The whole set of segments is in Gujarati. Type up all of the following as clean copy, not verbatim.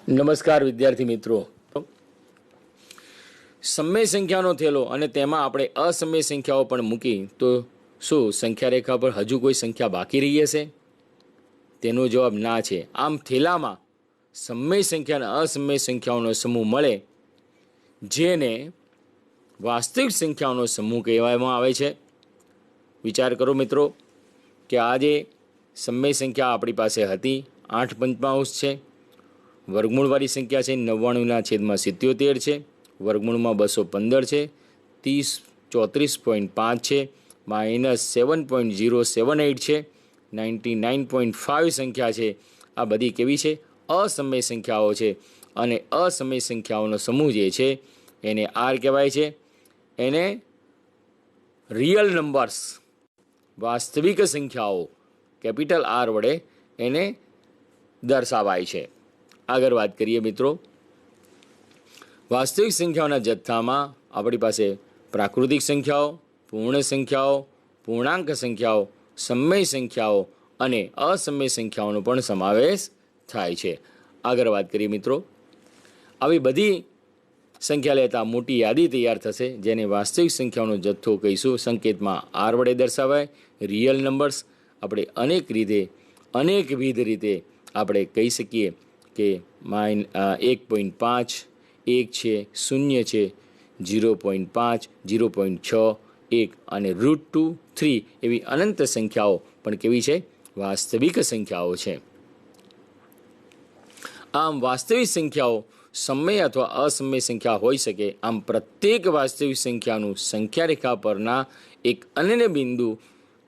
નમસ્કાર વિદ્યાર્થી મિત્રો. સમય સંખ્યાનો થેલો અને તેમાં આપણે અસમય સંખ્યાઓ પણ મૂકી તો શું સંખ્યા રેખા પર હજુ કોઈ સંખ્યા બાકી રહી હશે? તેનો જવાબ ના છે. આમ થેલામાં સમય સંખ્યા અને અસમય સંખ્યાઓનો સમૂહ મળે જેને વાસ્તવિક સંખ્યાઓનો સમૂહ કહેવામાં આવે છે. વિચાર કરો મિત્રો કે આજે સમય સંખ્યા આપણી પાસે હતી 8 પંચમાંશ છે, વર્ગમૂળવાળી સંખ્યા છે 99/77 છે, વર્ગમૂળમાં 215 છે, 34.5 છે, -7.078 છે, 99.5 સંખ્યા છે. આ બધી કેવી છે? અસમય સંખ્યાઓ છે. અને અસમય સંખ્યાઓનો સમૂહ જે છે એને આર કહેવાય છે. એને રિયલ નંબર્સ, વાસ્તવિક સંખ્યાઓ કેપિટલ આર વડે એને દર્શાવાય છે. આગળ વાત કરીએ મિત્રો, વાસ્તવિક સંખ્યાઓના જથ્થામાં આપણી પાસે પ્રાકૃતિક સંખ્યાઓ, પૂર્ણ સંખ્યાઓ, પૂર્ણાંક સંખ્યાઓ, સમય સંખ્યાઓ અને અસમય સંખ્યાઓનો પણ સમાવેશ થાય છે. આગળ વાત કરીએ મિત્રો, આવી બધી સંખ્યા લેતા મોટી યાદી તૈયાર થશે જેને વાસ્તવિક સંખ્યાઓનો જથ્થો કહીશું. સંકેતમાં આર વડે દર્શાવાય. રિયલ નંબર્સ આપણે અનેકવિધ રીતે આપણે કહી શકીએ કે 1.5 1 છે, 0 છે, 0.5 0.6 1 અને √2 3 એવી અનંત સંખ્યાઓ પણ કેવી છે? વાસ્તવિક સંખ્યાઓ છે. આમ વાસ્તવિક સંખ્યાઓ સમય અથવા અસમય સંખ્યા હોઈ શકે. આમ પ્રત્યેક વાસ્તવિક સંખ્યાનું સંખ્યા રેખા પરના એક અનન્ય બિંદુ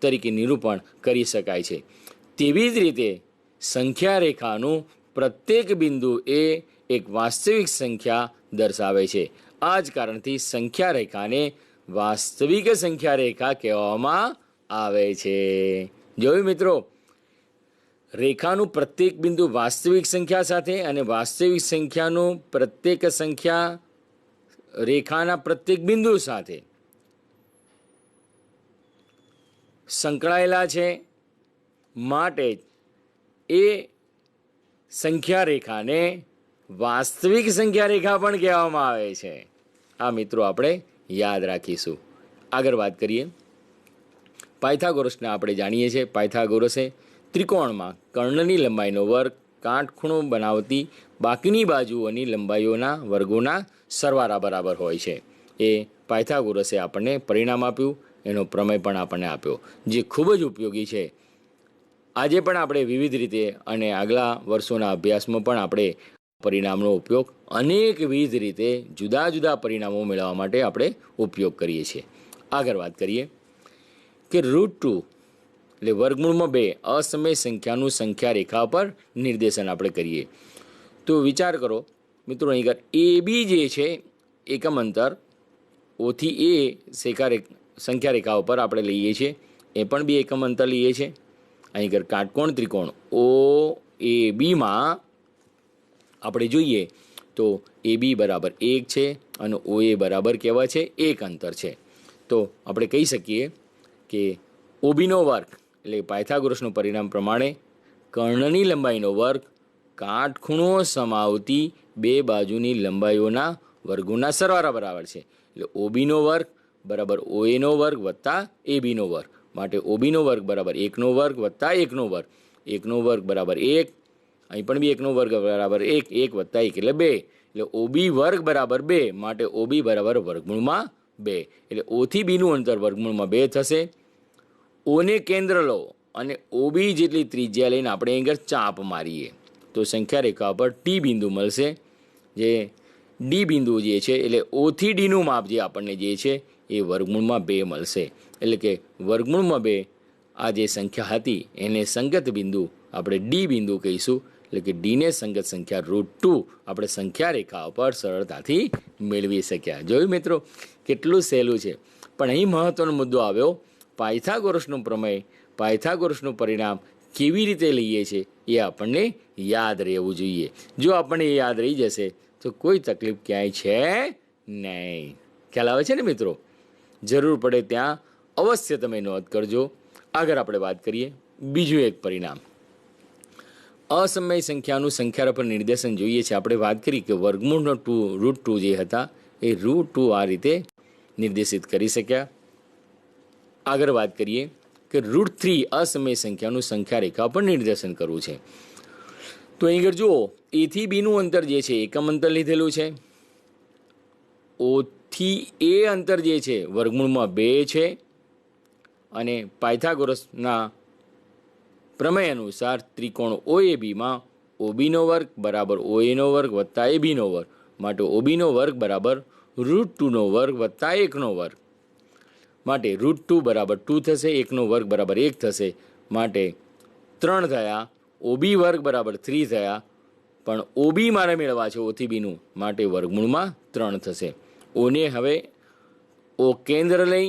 તરીકે નિરૂપણ કરી શકાય છે. તેવી જ રીતે સંખ્યા રેખાનું પ્રત્યેક બિંદુ એ એક વાસ્તવિક સંખ્યા દર્શાવે છે. આ જ કારણથી સંખ્યા રેખાને વાસ્તવિક સંખ્યા રેખા કહેવામાં આવે છે. જોયું મિત્રો, રેખાનું પ્રત્યેક બિંદુ વાસ્તવિક સંખ્યા સાથે અને વાસ્તવિક સંખ્યાનું પ્રત્યેક સંખ્યા રેખાના પ્રત્યેક બિંદુ સાથે સંકળાયેલા છે. માટે એ સંખ્યા રેખાને વાસ્તવિક સંખ્યા રેખા પણ કહેવામાં આવે છે. આ મિત્રો આપણે યાદ રાખીશું. આગળ વાત કરીએ, પાયથાગોરસને આપણે જાણીએ છીએ. પાયથાગોરસે ત્રિકોણમાં કર્ણની લંબાઈનો વર્ગ કાટખૂણો બનાવતી બાકીની બાજુઓની લંબાઈઓના વર્ગોના સરવાળા બરાબર હોય છે. એ પાયથાગોરસે આપણને પરિણામ આપ્યું, એનો પ્રમેય પણ આપણને આપ્યો, જે ખૂબ જ ઉપયોગી છે. આજે પણ આપણે વિવિધ રીતે અને આગલા વર્ષોના અભ્યાસમાં પણ આપણે પરિણામનો ઉપયોગ અનેકવિધ રીતે જુદા જુદા પરિણામો મેળવવા માટે આપણે ઉપયોગ કરીએ છીએ. આગળ વાત કરીએ કે √2 એટલે વર્ગમૂળમાં 2 અસમય સંખ્યાનું સંખ્યા રેખા પર નિર્દેશન આપણે કરીએ. તો વિચાર કરો મિત્રો, અહીં એ બી જે છે એકમ અંતર ઓથી એ સંખ્યા રેખા ઉપર આપણે લઈએ છીએ, એ પણ બી એકમ અંતર લઈએ છીએ. અહીં કાટકોણ ત્રિકોણ ઓ એ બીમાં આપણે જોઈએ તો એ બી બરાબર 1 છે અને ઓ એ બરાબર કેવા છે? 1 અંતર છે. તો આપણે કહી શકીએ કે ઓબીનો વર્ગ એટલે પાયથાગોરસનું પરિણામ પ્રમાણે કર્ણની લંબાઈનો વર્ગ કાટખૂણો સમાવતી બે બાજુની લંબાઈઓના વર્ગોના સરવાળા બરાબર છે. એટલે ઓબીનો વર્ગ બરાબર ઓએનો વર્ગ વત્તા એબીનો વર્ગ. માટે ઓબીનો વર્ગ બરાબર 1નો વર્ગ વત્તા 1નો વર્ગ. 1નો વર્ગ બરાબર 1, અહીં પણ બી 1નો વર્ગ બરાબર 1, 1 વત્તા 1 એટલે 2. એટલે ઓબી વર્ગ બરાબર 2, માટે ઓબી બરાબર વર્ગમૂળમાં 2. એટલે ઓથી બીનું અંતર વર્ગમૂળમાં 2 થશે. ઓને કેન્દ્ર લો અને ઓબી જેટલી ત્રિજ્યા લઈને આપણે અહીં ચાપ મારીએ તો સંખ્યા રેખા પર ટી બિંદુ મળશે. જે ડી બિંદુ જે છે એટલે ઓથી ડીનું માપ જે આપણને જે છે એ વર્ગમૂળમાં 2 મળશે. એટલે કે વર્ગમૂળમાં 2 આ જે સંખ્યા હતી એને સંગત બિંદુ આપણે ડી બિંદુ કહીશું. એટલે કે ડીને સંગત સંખ્યા √2 આપણે સંખ્યા રેખા ઉપર સરળતાથી મેળવી શક્યા. જોયું મિત્રો, કેટલું સહેલું છે. પણ અહીં મહત્વનો મુદ્દો આવ્યો, પાયથાગોરસનું પ્રમેય, પાયથાગોરસનું પરિણામ કેવી રીતે લઈએ છીએ એ આપણને યાદ રહેવું જોઈએ. જો આપણને એ યાદ રહી જશે તો કોઈ તકલીફ ક્યાંય છે નહીં. ખ્યાલ આવે છે ને મિત્રો? જરૂર પડે ત્યાં અવશ્ય તમે નોંધ કરજો. આગળ આપણે વાત કરીએ બીજું એક પરિણામ. અસમય સંખ્યાનું સંખ્યા પર નિર્દેશન જોઈએ છે. આપણે વાત કરી કે વર્ગમૂળનો √2 જે હતા એ √2 આ રીતે નિર્દેશિત કરી શક્યા. આગળ વાત કરીએ કે √3 અસમય સંખ્યાનું સંખ્યા રેખા પર નિર્દેશન કરવું છે. તો અહીં આગળ જુઓ, એ થી બીનું અંતર જે છે એકમ અંતર લીધેલું છે. ઓ થી એ અંતર જે છે વર્ગમૂળમાં 2 છે. અને પાયથાગોરસના પ્રમેય અનુસાર ત્રિકોણ OABમાં OBનો વર્ગ બરાબર OAનો વર્ગ વત્તા ABનો વર્ગ, માટે OBનો વર્ગ બરાબર √2નો વર્ગ વત્તા 1નો વર્ગ, માટે √2 બરાબર 2 થશે, 1નો વર્ગ બરાબર 1 થશે, માટે 3 થયા. OB વર્ગ બરાબર 3 થયા, પણ OB મારે મેળવવા છે O થી બીનું, માટે વર્ગમૂળમાં 3 થશે. ઓને હવે O કેન્દ્ર લઈ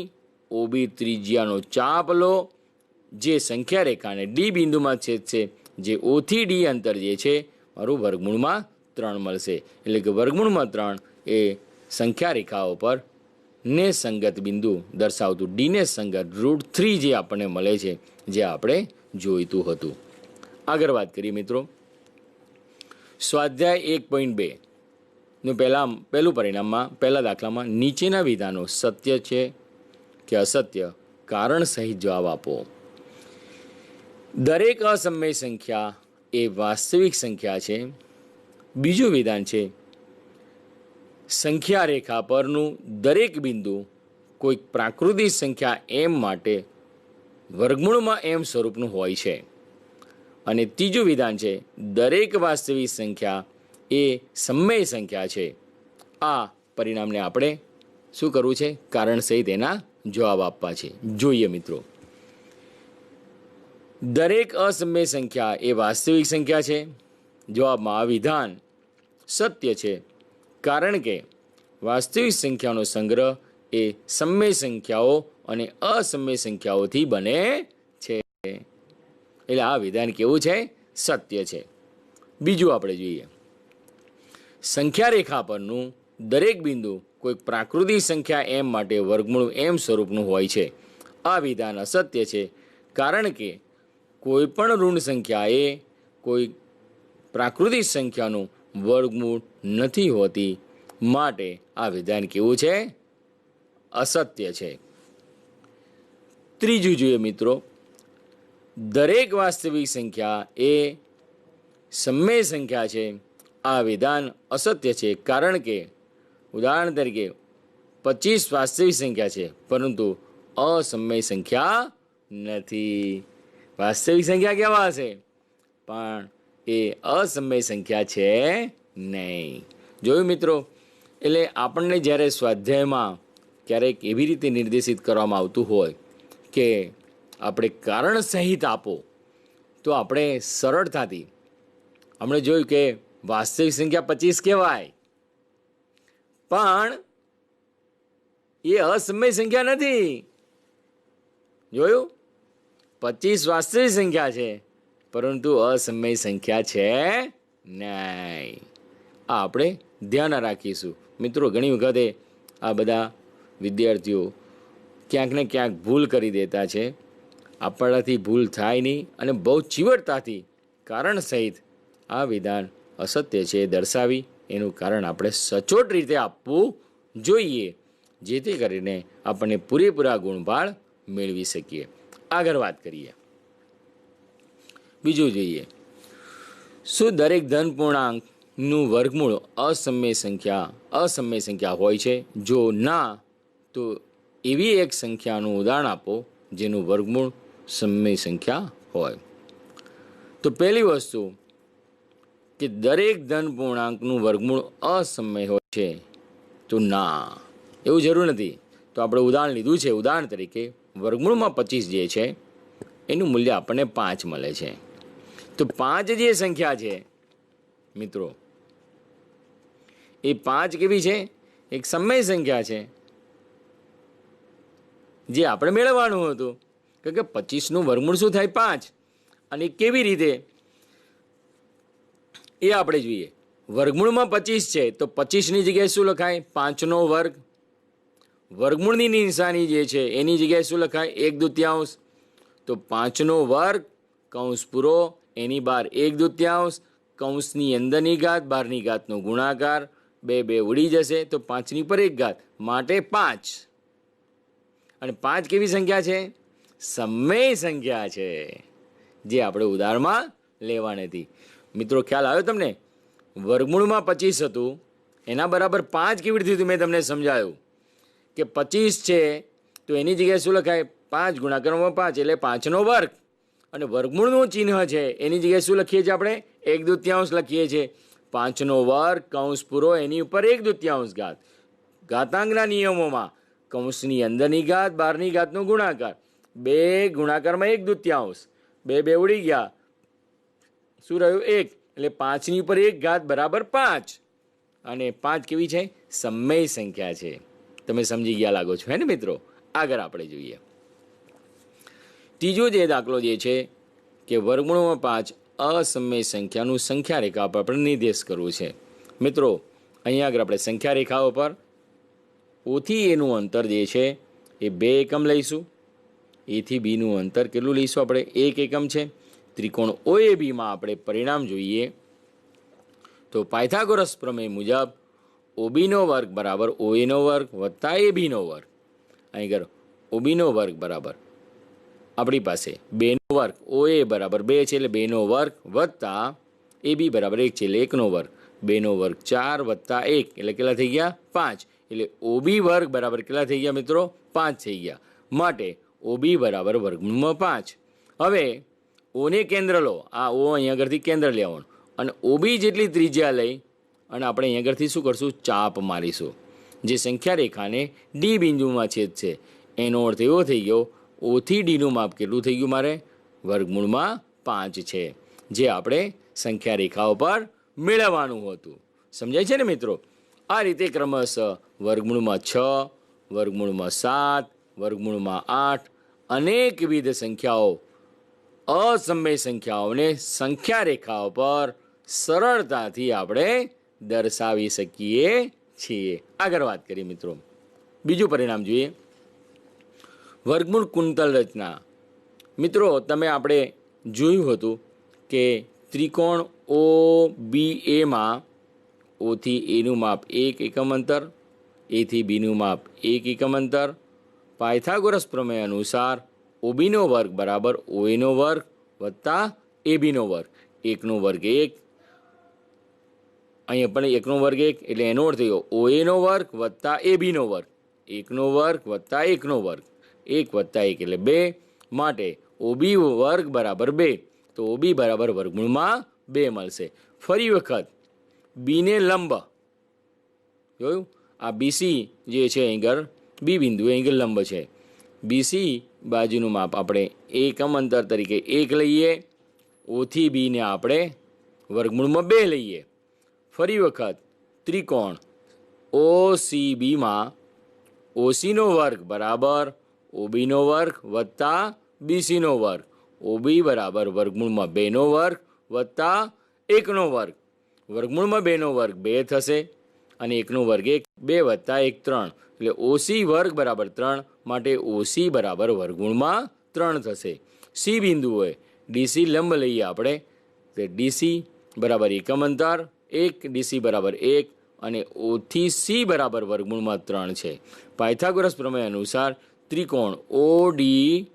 OB ત્રિજ્યાનો ચાપ લો, જે સંખ્યા રેખાને D બિંદુમાં છેદશે, જે O થી D અંતર જે છે મારું વર્ગમૂળમાં 3 મળશે. એટલે કે વર્ગમૂળમાં 3 એ સંખ્યા રેખાઓ પર ને સંગત બિંદુ દર્શાવતું ડીને સંગત √3 જે આપણને મળે છે, જે આપણે જોઈતું હતું. આગળ વાત કરીએ મિત્રો, સ્વાધ્યાય 1.2 નું પહેલું પરિણામમાં પહેલા દાખલામાં નીચેના વિધાનો સત્ય છે કે અસત્ય કારણ સહિત જવાબ આપો. દરેક અસમય સંખ્યા એ વાસ્તવિક સંખ્યા છે. બીજું વિધાન છે, સંખ્યા રેખા પરનું દરેક બિંદુ કોઈક પ્રાકૃતિક સંખ્યા m માટે વર્ગમૂળમાં m સ્વરૂપનું હોય છે. અને ત્રીજું વિધાન છે, દરેક વાસ્તવિક સંખ્યા એ સમય સંખ્યા છે. આ પરિણામને આપણે શું કરવું છે? કારણ સહિત એના જવાબ આપવા છે. જોઈએ મિત્રો, દરેક અસમય સંખ્યા એ વાસ્તવિક સંખ્યા છે. જવાબમાં આ વિધાન સત્ય છે, કારણ કે વાસ્તવિક સંખ્યાનો સંગ્રહ એ સમય સંખ્યાઓ અને અસમય સંખ્યાઓથી બને છે. એટલે આ વિધાન કેવું છે? સત્ય છે. બીજું આપણે જોઈએ, સંખ્યા રેખા પરનું દરેક બિંદુ કોઈક પ્રાકૃતિક સંખ્યા m માટે વર્ગમૂળ m સ્વરૂપનું હોય છે. આ વિધાન અસત્ય છે, કારણ કે કોઈ પણ ઋણ સંખ્યા એ કોઈ પ્રાકૃતિક સંખ્યાનું વર્ગમૂળ નથી હોતી, માટે આ વિધાન કેવું છે? અસત્ય છે. ત્રીજું જોઈએ મિત્રો, દરેક વાસ્તવિક સંખ્યા એ સમય સંખ્યા છે. આ વિધાન અસત્ય છે, કારણ કે ઉદાહરણ તરીકે 25 વાસ્તવિક સંખ્યા છે, પરંતુ અસમય સંખ્યા નથી. વાસ્તવિક સંખ્યા કેવા હશે? પણ એ અસમય સંખ્યા છે નહીં. જોયું મિત્રો? એટલે આપણને જ્યારે સ્વાધ્યાયમાં ક્યારેક એવી રીતે નિર્દેશિત કરવામાં આવતું હોય કે આપણે કારણ સહિત આપો, તો આપણે સરળતાથી આપણે જોયું કે વાસ્તવિક સંખ્યા 25 કહેવાય, પણ એ અસમય સંખ્યા નથી. જોયું? 25 વાસ્તવિક સંખ્યા છે, પરંતુ અસમય સંખ્યા છે નહીં. આ આપણે ધ્યાન રાખીશું. મિત્રો, ઘણી વખતે આ બધા વિદ્યાર્થીઓ ક્યાંક ને ક્યાંક ભૂલ કરી દેતા છે. આપણાથી ભૂલ થાય નહીં, અને બહુ ચીવટતાથી કારણ સહિત આ વિધાન અસત્ય છે દર્શાવી એનું કારણ આપણે સચોટ રીતે આપવું જોઈએ, જેથી કરીને આપણને પૂરેપૂરા ગુણભાળ મેળવી શકીએ. આગળ વાત કરીએ, બીજું જોઈએ, શું દરેક ધન પૂર્ણાંકનું વર્ગમૂળ અસમય સંખ્યા હોય છે? જો ના, તો એવી એક સંખ્યાનું ઉદાહરણ આપો જેનું વર્ગમૂળ સમય સંખ્યા હોય. તો પહેલી વસ્તુ કે દરેક ધન પૂર્ણાંકનું વર્ગમૂળ અસમય હોય છે, તો ના, એવું જરૂર નથી. તો આપણે ઉદાહરણ લીધું છે. ઉદાહરણ તરીકે વર્ગમૂળમાં 25 જે છે એનું મૂલ્ય આપણને 5 મળે છે. તો 5 જે સંખ્યા છે મિત્રો, એ 5 કેવી છે? એક સમય સંખ્યા છે, જે આપણે મેળવવાનું હતું. કારણ કે 25નું વર્ગમૂળ શું થાય? 5. અને કેવી રીતે એ આપણે જોઈએ. વર્ગમૂળમાં 25 છે, તો 25ની જગ્યાએ શું લખાય? 5નો વર્ગ. વર્ગમૂળની નિશાની જે છે એની જગ્યાએ શું લખાય? 1/2. તો 5નો વર્ગ કૌંસ પૂરો એની બહાર 1/2, કૌંસની અંદરની ઘાત બહારની ઘાતનો ગુણાકાર, 2 ઉડી જશે તો 5ની ઉપર 1 ઘાત, માટે 5. અને 5 કેવી સંખ્યા છે? સમય સંખ્યા છે, જે આપણે ઉદાહરણમાં લેવાની હતી. મિત્રો ખ્યાલ આવ્યો તમને? વર્ગમૂળમાં 25 હતું, એના બરાબર 5 કેવી રીતે થયું મેં તમને સમજાયું કે 25 છે તો એની જગ્યાએ શું લખાય? 5 ગુણાકારમાં 5 એટલે 5નો વર્ગ. અને વર્ગમૂળનું ચિહ્ન છે એની જગ્યાએ શું લખીએ છીએ આપણે? 1/2 લખીએ છીએ. 5નો વર્ગ કૌંસ પૂરો એની ઉપર 1/2 ઘાત. ઘાતાંકના નિયમોમાં કૌંસની અંદરની ઘાત બહારની ઘાતનો ગુણાકાર, 2 ગુણાકારમાં 1/2, 2 ઉડી ગયા, શું રહ્યું? 1. એટલે 5ની ઉપર 1 ઘાત બરાબર 5. અને 5 કેવી છે? સમય સંખ્યા છે. તમે સમજી ગયા લાગો છો, હે ને મિત્રો? આગળ આપણે જોઈએ ત્રીજો જે દાખલો જે છે કે વર્ગમૂળમાં 5 અસમય સંખ્યાનું સંખ્યા રેખા પર આપણે નિર્દેશ કરવું છે. મિત્રો અહીંયા આગળ આપણે સંખ્યા રેખાઓ પર ઓથી એનું અંતર જે છે એ 2 એકમ લઈશું. એથી બીનું અંતર કેટલું લઈશું આપણે? 1 એકમ છે. ત્રિકોણ OABમાં આપણે પરિણામ જોઈએ તો પાયથાગોરસ પ્રમેય મુજબ OBનો વર્ગ બરાબર OAનો વર્ગ વત્તા ABનો વર્ગ. અહીં આગળ OBનો વર્ગ બરાબર આપણી પાસે 2નો વર્ગ, OA બરાબર 2 છે એટલે 2નો વર્ગ વત્તા AB બરાબર 1 છે એટલે 1નો વર્ગ, 2નો વર્ગ 4 વત્તા 1 એટલે કેટલા થઈ ગયા? 5. એટલે OB વર્ગ બરાબર કેટલા થઈ ગયા મિત્રો? 5 થઈ ગયા. માટે OB બરાબર વર્ગમૂળમાં 5. હવે ઓને કેન્દ્ર લો, આ O અહીંયા આગળથી કેન્દ્ર લેવાનું અને OB જેટલી ત્રિજ્યા લઈ અને આપણે અહીંયા આગળથી શું કરશું? ચાપ મારીશું, જે સંખ્યા રેખાને D બિંદુમાં છેદશે. એનો અર્થ એવો થઈ ગયો O થી Dનું માપ કેટલું થઈ ગયું મારે? વર્ગમૂળમાં 5 છે, જે આપણે સંખ્યા રેખાઓ પર મેળવવાનું હતું. સમજાય છે ને મિત્રો? આ રીતે ક્રમશઃ વર્ગમૂળમાં 6, વર્ગમૂળમાં 7, વર્ગમૂળમાં 8 અનેકવિધ સંખ્યાઓ, અસમય સંખ્યાઓને સંખ્યા રેખાઓ પર સરળતાથી આપણે દર્શાવી શકીએ છીએ. આગળ વાત કરીએ મિત્રો, બીજું પરિણામ જોઈએ. વર્ગમૂળ કુંતલ રચના. મિત્રો તમે આપણે જોયું હતું કે ત્રિકોણ OBAમાં O થી Aનું માપ 1 એકમ અંતર, A થી Bનું માપ 1 એકમ અંતર. પાયથાગોરસ પ્રમેય અનુસાર OBનો વર્ગ બરાબર OAનો વર્ગ વત્તા ABનો વર્ગ. 1નો વર્ગ 1, અહીંયા પણ 1નો વર્ગ 1 એટલે એનો અર્થ થયો OAનો વર્ગ વત્તા ABનો વર્ગ. 1નો વર્ગ વત્તા 1નો વર્ગ, 1 વત્તા 1 એટલે 2. માટે OB વર્ગ બરાબર 2. તો OB બરાબર વર્ગમૂળમાં 2 મળશે. ફરી વખત બીને લંબ જોયું, આ BC જે છે અહીં B બિંદુ અહીં લંબ છે. BC બાજુનું માપ આપણે એકમ અંતર તરીકે 1 લઈએ. O થી B ને આપણે વર્ગમૂળમાં 2 લઈએ. ફરી વખત ત્રિકોણ OCBમાં OCનો વર્ગ બરાબર OBનો વર્ગ વત્તા BCનો વર્ગ. OB બરાબર વર્ગમૂળમાં 2નો વર્ગ વત્તા 1નો વર્ગ. વર્ગમૂળમાં 2નો વર્ગ 2 થશે અને 1નો વર્ગ 1, 2 વત્તા 1 3 એટલે OC વર્ગ બરાબર 3. માટે OC બરાબર વર્ગમૂળમાં 3 થશે. C બિંદુએ DC લંબ લઈએ આપણે તો DC બરાબર એકમ અંતર 1, DC બરાબર 1 અને O થી C બરાબર વર્ગમૂળમાં 3 છે. પાયથાગોરસ પ્રમેય અનુસાર ત્રિકોણ ODCમાં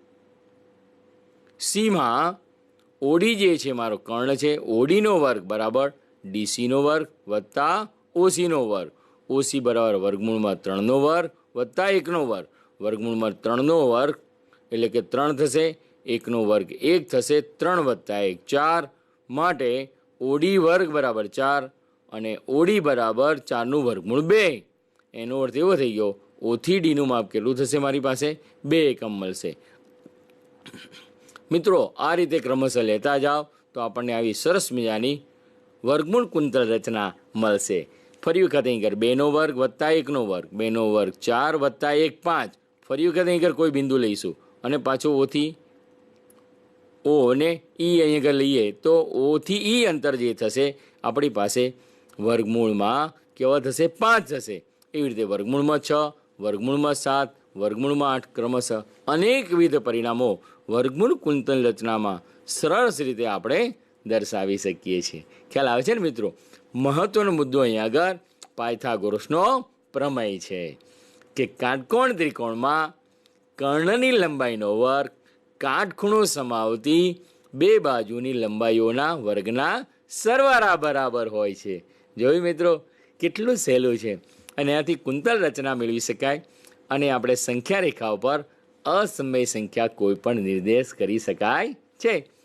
OD જે છે મારો કર્ણ છે, ODનો વર્ગ બરાબર DCનો વર્ગ વત્તા OCનો વર્ગ. OC બરાબર વર્ગમૂળમાં 3નો વર્ગ વત્તા 1નો વર્ગ. વર્ગમૂળમાં 3નો વર્ગ એટલે કે 3 થશે, 1નો વર્ગ 1 થશે, 3 વત્તા 1 4. માટે OD વર્ગ બરાબર 4 અને OD બરાબર 4નું વર્ગમૂળ 2. એનો અર્થ એવો થઈ ગયો O થી Dનું માપ કેટલું થશે? મારી પાસે 2 એકમ મળશે. મિત્રો આ રીતે ક્રમશઃ લેતા જાઓ તો આપણને આવી સરસ મજાની વર્ગમૂળ કુંતલ રચના મળશે. ફરી વખત અહીં 2નો વર્ગ વત્તા 1નો વર્ગ, 2નો વર્ગ 4 વત્તા 1 5. ફરી વખત અહીં કોઈ બિંદુ લઈશું અને પાછો O થી O ને E અહીં લઈએ તો O થી E અંતર જે થશે આપણી પાસે વર્ગમૂળમાં કેવા થશે? 5 થશે. એવી રીતે વર્ગમૂળમાં 6, વર્ગમૂળમાં 7, વર્ગમૂળમાં 8 ક્રમશઃ અનેકવિધ પરિણામો વર્ગમૂળ કુંતલ રચનામાં સરસ રીતે આપણે દર્શાવી શકીએ છીએ. ખ્યાલ આવે છે ને મિત્રો? મહત્વનો મુદ્દો અહીંયા આગળ પાયથાગોરસનો પ્રમેય છે કે કાટકોણ ત્રિકોણમાં કર્ણની લંબાઈનો વર્ગ કાટખૂણો સમાવતી બે બાજુની લંબાઈઓના વર્ગના સરવાળા બરાબર હોય છે. જોયું મિત્રો, કેટલું સહેલું છે. અને આથી કુંતલ રચના મેળવી શકાય અને આપણે સંખ્યા રેખા ઉપર અસમય સંખ્યા કોઈ પણ નિર્દેશ કરી શકાય છે.